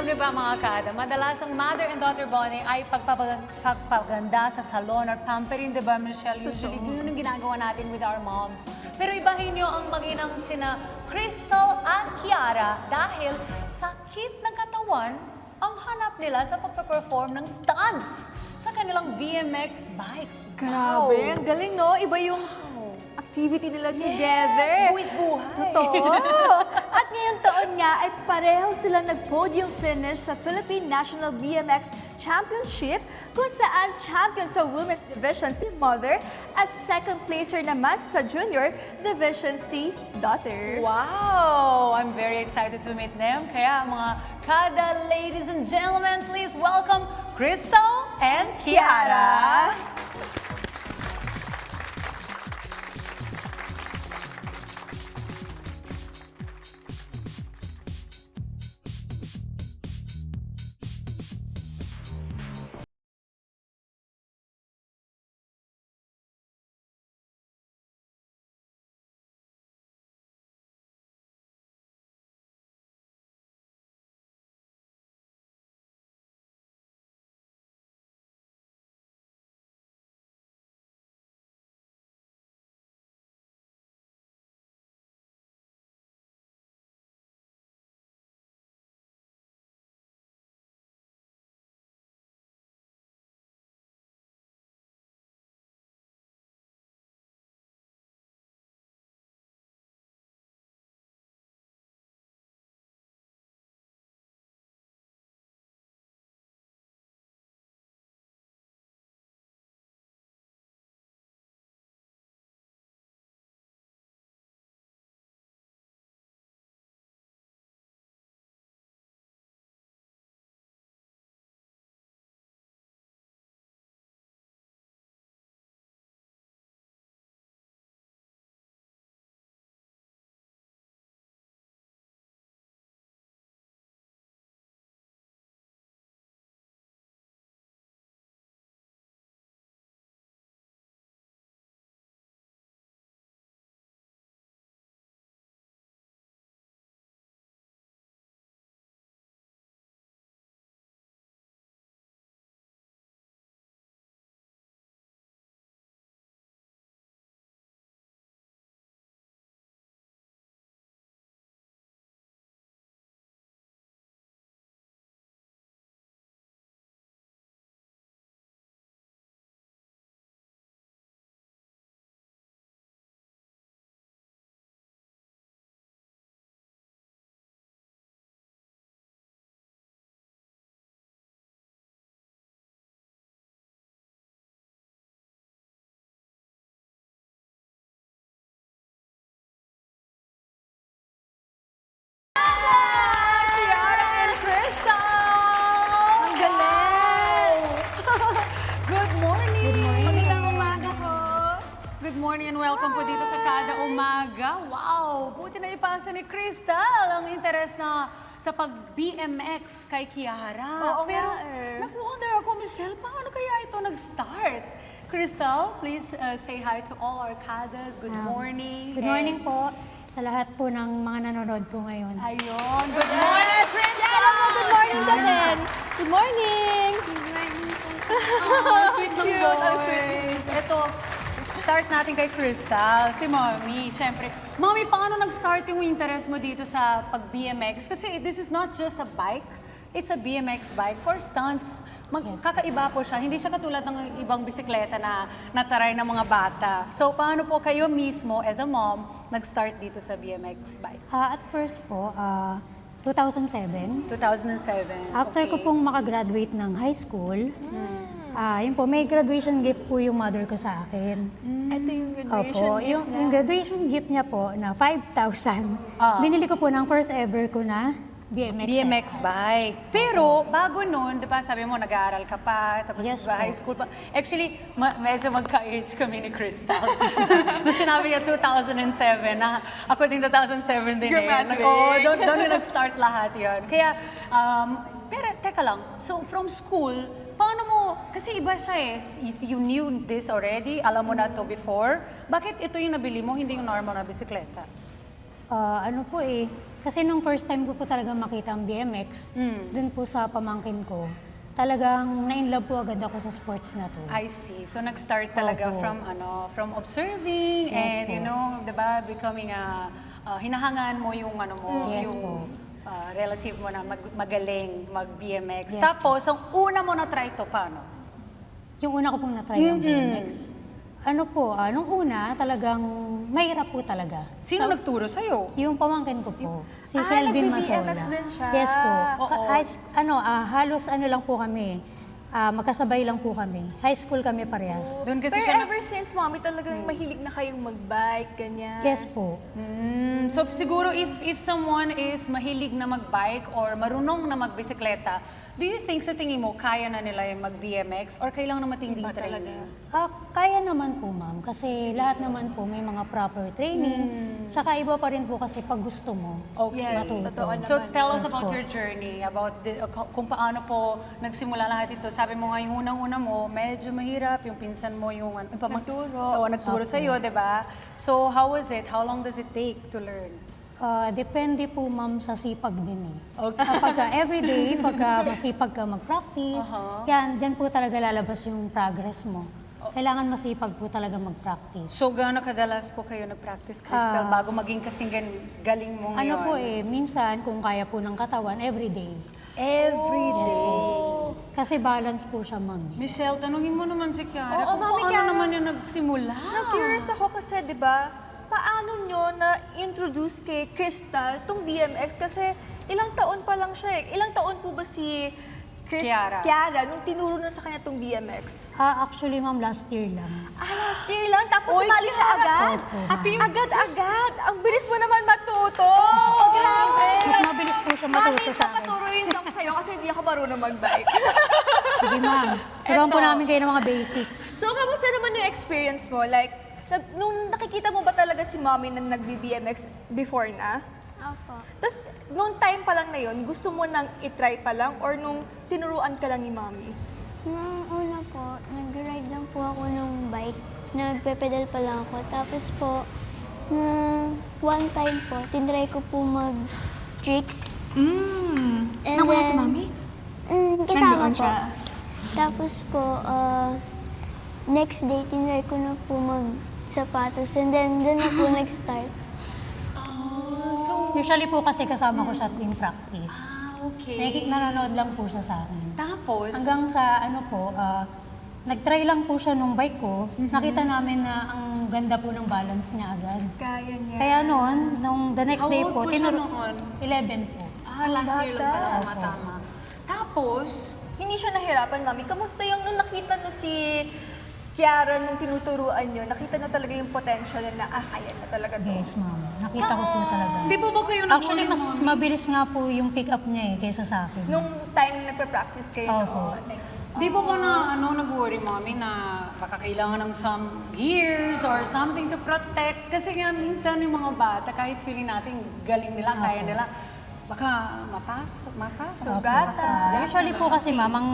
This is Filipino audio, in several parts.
alam niyo ba mga kada, madalas ang mother and daughter bonding ay pagpapaganda sa salon or pampering, di ba Michelle? Usually, yun ang ginagawa natin with our moms. Pero ibahin niyo ang maginang sina Crystal at Kiara dahil sa cute ng katawan ang hanap nila sa pagpa-perform ng stunts sa kanilang BMX bikes. Grabe, ang galing no? Iba yung activity nila together. Buwis buhay. Totoo. At ngayong taon nga ay pareho sila nag-podium finish sa Philippine National BMX Championship kung saan champion sa Women's Division si Mother at second placer naman sa Junior Division si Daughter. Wow! I'm very excited to meet them. Kaya mga kada, ladies and gentlemen, please welcome Crystal and Kiara. Kiara and Crystal! Ang galing! Good morning! Magandang umaga po. Good morning and welcome po dito sa Kada Umaga. Wow! Buti na ipasa ni Crystal ang interes na sa pag-BMX kay Kiara. Oo Pero nga eh. nag-wonder ako, Michelle, paano kaya ito nag-start? Crystal, please say hi to all our Kadas. Good morning. Good morning po sa lahat po ng mga nanonood po ngayon. Ayun. Good morning, Crystal! Hello po, good morning ka din. Good morning. Oh, sweet ng Cute, ang voice. Ito, start natin kay Crystal, si Mommy. Siyempre, Mommy, paano nag-start yung interest mo dito sa pag-BMX? Kasi this is not just a bike, it's a BMX bike for stunts. Kakaiba po siya. Hindi siya katulad ng ibang bisikleta na nataray ng mga bata. So, paano po kayo mismo, as a mom, nag-start dito sa BMX bikes? At first po, 2007. 2007. After ko pong makagraduate ng high school, yun po, may graduation gift po yung mother ko sa akin. Ito yung graduation Opo, gift yung niya. graduation gift niya po na 5,000. Binili ko po ng first ever ko na BMX. BMX bike. Pero bago nun, di ba sabi mo nag-aaral ka pa, tapos Yes diba, po. high school pa. Actually, medyo magka-age kami ni Crystal. Nung sinabi niya 2007, na ako din 2007 din Graduate. Oo, doon na nag-start lahat yon. Kaya, pero teka lang, so from school, paano mo, kasi iba siya eh, you knew this already, alam mo na to before. Bakit ito yung nabili mo, hindi yung normal na bisikleta? Ano po eh, Kasi nung first time ko po talaga makita ang BMX, dun po sa pamangkin ko, talagang na-inlove po agad ako sa sports na to. I see. So nag-start talaga Opo. from observing Yes and you po. know, 'di ba, becoming hinahangaan mo yung Yes yung po. relative mo na magaling mag-BMX. Yes Tapos ang una mo na try to paano? Yung una ko pong na-try ang BMX, ano po, nung una talagang mahirap po talaga. Sino nagturo sa iyo? Yung pamangkin ko po, si Ah, Kelvin nagbi-BMX Masola. din siya. Yes po. Oo. Halos lang po kami. Magkasabay lang po kami. High school kami parehas. Doon kasi Pero siya ever since, Mommy, talagang mahilig na kayong mag-bike, ganyan. Yes po. So siguro if someone is mahilig na mag-bike or marunong na magbisikleta, do you think sa tingin mo kaya na nila yung mag-BMX or kailangan na matinding training? Kaya naman po, ma'am. Kasi lahat naman po may mga proper training. Saka iba pa rin po kasi pag gusto mo. Okay. Yes, Matuto. totoo naman. So tell us Yes about po. your journey, about kung paano po nagsimula lahat ito. Sabi mo nga yung unang-una mo, medyo mahirap, yung pinsan mo yung Nagturo. Oo, nagturo sa iyo, 'di ba? So how was it? How long does it take to learn? Depende po, ma'am, sa sipag din eh. Okay. Pagka everyday, pagka masipag ka mag-practice, yan, dyan po talaga lalabas yung progress mo. Kailangan masipag po talaga mag-practice. So gaano kadalas po kayo nag-practice, Crystal, bago maging kasing galing mo ngayon? Ano po minsan kung kaya po ng katawan, everyday. Every day. Kasi balance po siya, ma'am. Michelle, tanungin mo naman si Kiara Oo, kung Mami paano Kiara. naman yung nagsimula. Na-curious ako kasi, di ba, paano nyo na-introduce kay Crystal tong BMX? Kasi ilang taon pa lang siya eh. Ilang taon po ba si Kiara. nung tinuro na sa kanya tong BMX? Actually, ma'am, last year lang. Last year lang, tapos Oy, sumali siya Kiara. agad. Opo. Agad-agad. Ang bilis mo naman matuto. Grabe. Mas mabilis po siya Mami, matuto sa akin. papaturuin ako sa'yo kasi hindi ako marunong mag-bike. Sige, ma'am. Turuan po Eto. namin kayo ng mga basics. So, kamusta naman yung experience mo? Like, nung nakikita mo ba talaga si Mommy na nag-BMX before na? Opo. Tapos, nung time pa lang na yun, gusto mo nang itry pa lang or nung tinuruan ka lang ni Mommy? Nung una po, nag-ride lang po ako ng bike. Nagpe-pedal pa lang ako. Tapos po, one time po, tinry ko po mag-tricks. And Nawala then- si Mommy? Kasama Nandoon po. siya? Tapos po, next day, tinry ko na po mag-sapatos. And then, doon na po nag-start. Usually po kasi kasama ko siya tuwing practice. Okay. Nanonood lang po siya sa akin. Tapos, Hanggang sa nag-try lang po siya nung bike ko. Nakita namin na ang ganda po ng balance niya agad. Kaya niya. Kaya noon, nung the next How day old po, po siya noon? 11 po. last year lang pala Opo. tama. Tapos, Hindi siya nahirapan, Mami. Kamusta yung nung nakita no si Kiara nung tinuturuan nyo, nakita nyo talaga yung potential na kaya na talaga to. Yes, ma'am. Nakita ko po talaga. di po ba kayo Actually, mas mabilis nga po yung pick up niya kaysa sa akin. Nung time na nagpa-practice kayo Opo. noon. Like, Di po ba na nag-worry, Mami, na baka kailangan ng some gears or something to protect? Kasi nga minsan yung mga bata, kahit feeling natin galing nila, kaya nila, baka mapasok. Sugatan. Usually po kasi, ma'am, ang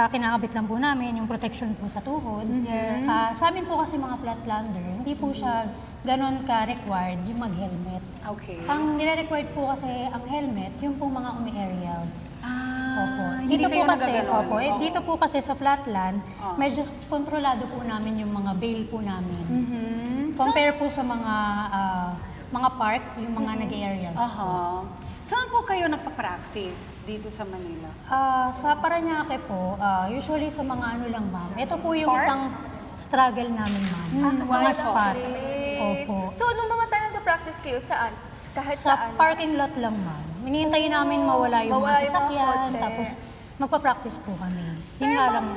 kinakabit lang po namin yung protection po sa tuhod. Yes. Sa amin po kasi mga flatlander, hindi po siya ganon ka-required yung mag-helmet. Okay. Ang nire-required po kasi ang helmet, yung po mga umi-aerials. Opo. hindi Dito po kayo kasi, nagaganon. opo, Oo. dito po kasi sa flatland, medyo kontrolado po namin yung mga bail po namin. Compare po sa mga park, yung mga nag-aerials. Aha. Saan po kayo nagpa-practice dito sa Manila? Sa Parañaque po, usually sa mga ano lang, ma'am. Ito po yung Park? isang struggle namin, ma'am. kasama Mga sa spot. place. Opo. So, nung mga time nagpa-practice kayo, saan? Kahit Sa saan? parking lot lang, ma'am. Hinihintay namin mawala yung Mawala mga yung mga sasakyan, kotse. tapos magpa-practice po kami. Yun Pero nga ma'am, lang.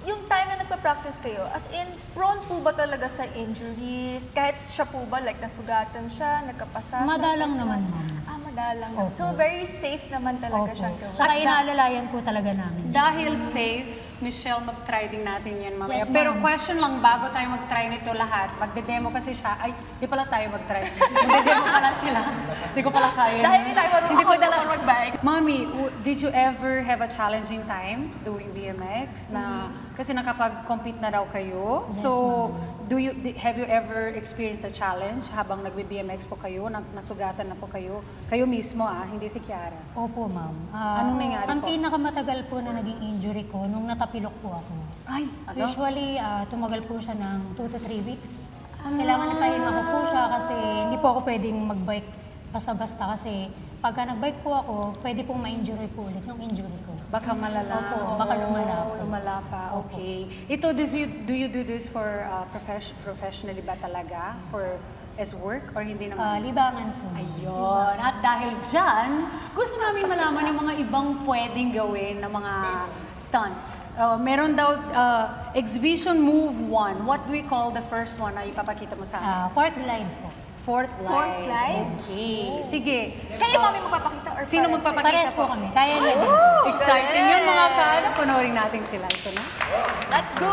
yung time na nagpa-practice kayo, as in, prone po ba talaga sa injuries? Kahit siya po ba, like nasugatan siya, nagkapasa siya? Madalang naman, ma'am. Madalang. Opo. So, very safe naman talaga Opo. siyang gawin. Tsaka inaalalayan po talaga namin. Dahil safe, Michelle, mag-try din natin yan mamaya. Yes, Pero ma'am. question lang, bago tayo mag-try nito lahat, magde-demo kasi siya. Ay, di pala tayo mag-try. Magde-demo pala sila. Hindi ko pala kaya. Dahil hindi tayo marunong Hindi ko ako dala- naman mag-bike. Mami, did you ever have a challenging time doing BMX? Na, kasi nakapag-compete na daw kayo. So, have you ever experienced a challenge habang nagbe-BMX po kayo, nasugatan na po kayo? Kayo mismo hindi si Kiara. Opo, ma'am. Anong nangyari Ang po? pinakamatagal po na naging injury ko, nung natapilok po ako. Ay, ano? Usually, tumagal po siya ng 2 to 3 weeks. Kailangan ipahinga ko po siya kasi hindi po ako pwedeng mag-bike basta-basta kasi pagka nag-bike po ako, pwede pong ma-injury po ulit yung injury ko. Baka malala. Opo, baka lumala po. Lumala pa, okay. Ito, do you do this for professionally ba talaga? As work or hindi naman? Libangan po. Ayun. At dahil dyan, gusto namin malaman yung mga ibang pwedeng gawin na mga stunts. Meron daw exhibition move 1. What do we call the first one na ipapakita mo sa amin? Fourth glide po. Fourth glide. Fourth glide? Okay. Sige. Kayo, mami, magpapakita or Sino parang- magpapakita Pares po po? kami. Kaya niya din. Exciting yun mga kaano. Panoorin natin sila. Ito na. Let's go!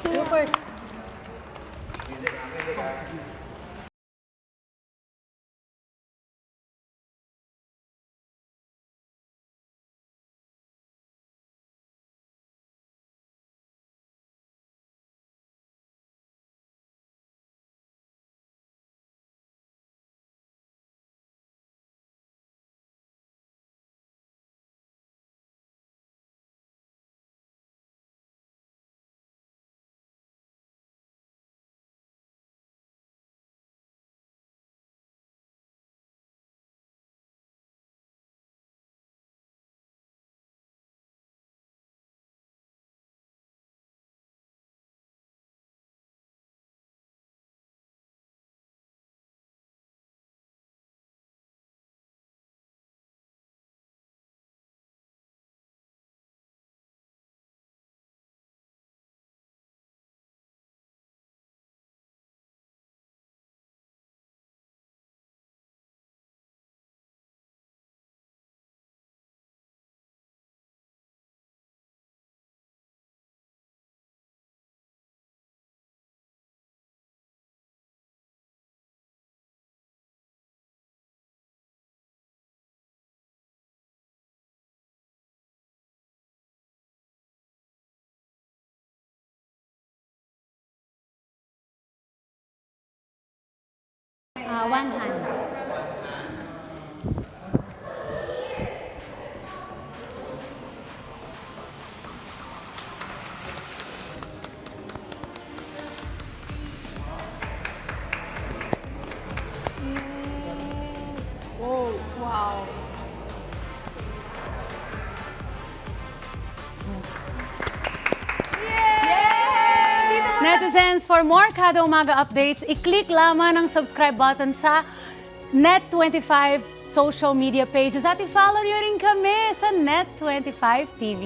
You first. One hand. Wow. Netizens, for more Kada Umaga updates, i-click lamang ang subscribe button sa Net25 social media pages at i-follow nyo rin kami sa Net25 TV.